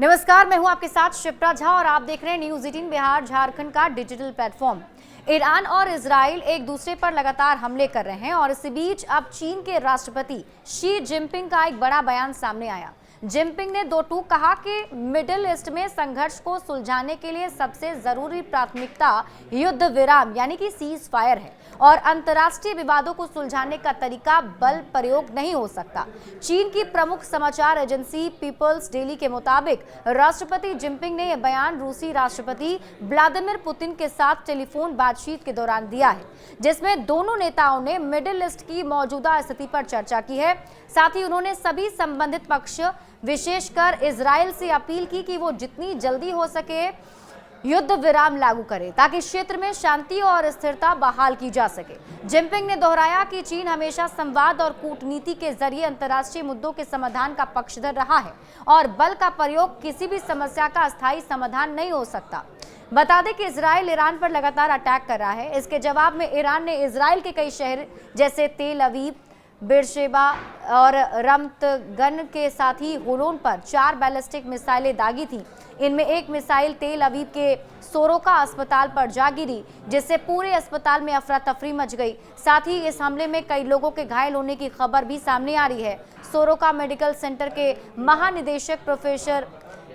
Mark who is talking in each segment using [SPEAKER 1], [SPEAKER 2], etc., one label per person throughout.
[SPEAKER 1] नमस्कार, मैं हूं आपके साथ शिप्रा झा और आप देख रहे हैं न्यूज़ 18 बिहार झारखंड का डिजिटल प्लेटफॉर्म। ईरान और इजराइल एक दूसरे पर लगातार हमले कर रहे हैं और इसी बीच अब चीन के राष्ट्रपति शी जिनपिंग का एक बड़ा बयान सामने आया। जिनपिंग ने दो टूक कहा कि मिडिल ईस्ट में संघर्ष को सुलझाने के लिए सबसे जरूरी प्राथमिकता युद्ध विराम यानी कि सीज फायर है और अंतर्राष्ट्रीय विवादों को सुलझाने का तरीका बल प्रयोग नहीं हो सकता। चीन की प्रमुख समाचार एजेंसी पीपल्स डेली के मुताबिक राष्ट्रपति जिनपिंग ने यह बयान रूसी राष्ट्रपति व्लादिमीर पुतिन के साथ टेलीफोन बातचीत के दौरान दिया है, जिसमें दोनों नेताओं ने मिडिल ईस्ट की मौजूदा स्थिति पर चर्चा की है। साथ ही उन्होंने सभी संबंधित पक्ष विशेषकर इजराइल से अपील की कि वो जितनी जल्दी हो सके युद्ध विराम लागू करे ताकि क्षेत्र में शांति और स्थिरता बहाल की जा सके। जिनपिंग ने दोहराया कि चीन हमेशा संवाद और कूटनीति के जरिए अंतर्राष्ट्रीय मुद्दों के समाधान का पक्षधर रहा है और बल का प्रयोग किसी भी समस्या का अस्थायी समाधान नहीं हो सकता। बता दें कि इजराइल ईरान पर लगातार अटैक कर रहा है। इसके जवाब में ईरान ने इजराइल के कई शहर जैसे तेल अवीव, बेरशेबा और रमतगन के साथ ही होलोन पर 4 बैलिस्टिक मिसाइलें दागी थी। इनमें एक मिसाइल तेल अवीव के सोरोका अस्पताल पर जा गिरी, जिससे पूरे अस्पताल में अफरा तफरी मच गई। साथ ही इस हमले में कई लोगों के घायल होने की खबर भी सामने आ रही है। सोरोका मेडिकल सेंटर के महानिदेशक प्रोफेसर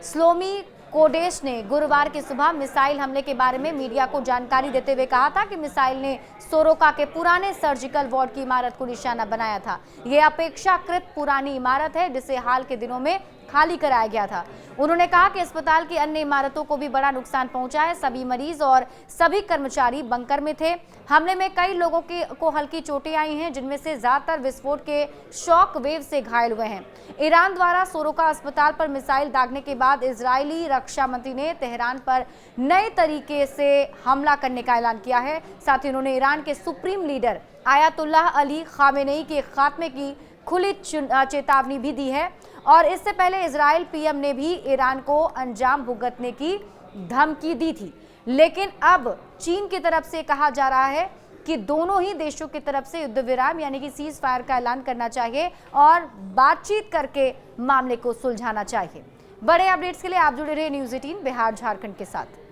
[SPEAKER 1] स्लोमी कोडेश ने गुरुवार की सुबह मिसाइल हमले के बारे में मीडिया को जानकारी देते हुए कहा था कि मिसाइल ने सोरोका के पुराने सर्जिकल वार्ड की इमारत को निशाना बनाया था। यह अपेक्षाकृत पुरानी इमारत है जिसे हाल के दिनों में खाली कराया गया था। उन्होंने कहा कि अस्पताल की अन्य इमारतों को भी बड़ा नुकसान पहुंचा है। सभी मरीज और सभी कर्मचारी बंकर में थे। हमले में कई लोगों को हल्की चोटें आई हैं, जिनमें से ज्यादातर विस्फोट के शॉक वेव से घायल हुए हैं। ईरान द्वारा सोरोका अस्पताल पर मिसाइल दागने के बाद इजरायली रक्षा मंत्री ने तेहरान पर नए तरीके से हमला करने का ऐलान किया है। साथ ही उन्होंने ईरान के supreme leader Ayatollah Ali Khamenei के खात्मे की खुली चेतावनी भी दी है और इससे पहले इजराइल पीएम ने भी ईरान को अंजाम भुगतने की धमकी दी थी। लेकिन अब चीन की तरफ से कहा जा रहा है कि दोनों ही देशों की तरफ से युद्ध विराम यानी कि सीज फायर का ऐलान करना चाहिए और बातचीत करके मामले को सुलझाना चाहिए। बड़े अपडेट्स के लिए आप जुड़े रहे न्यूज़ 18 बिहार झारखंड के साथ।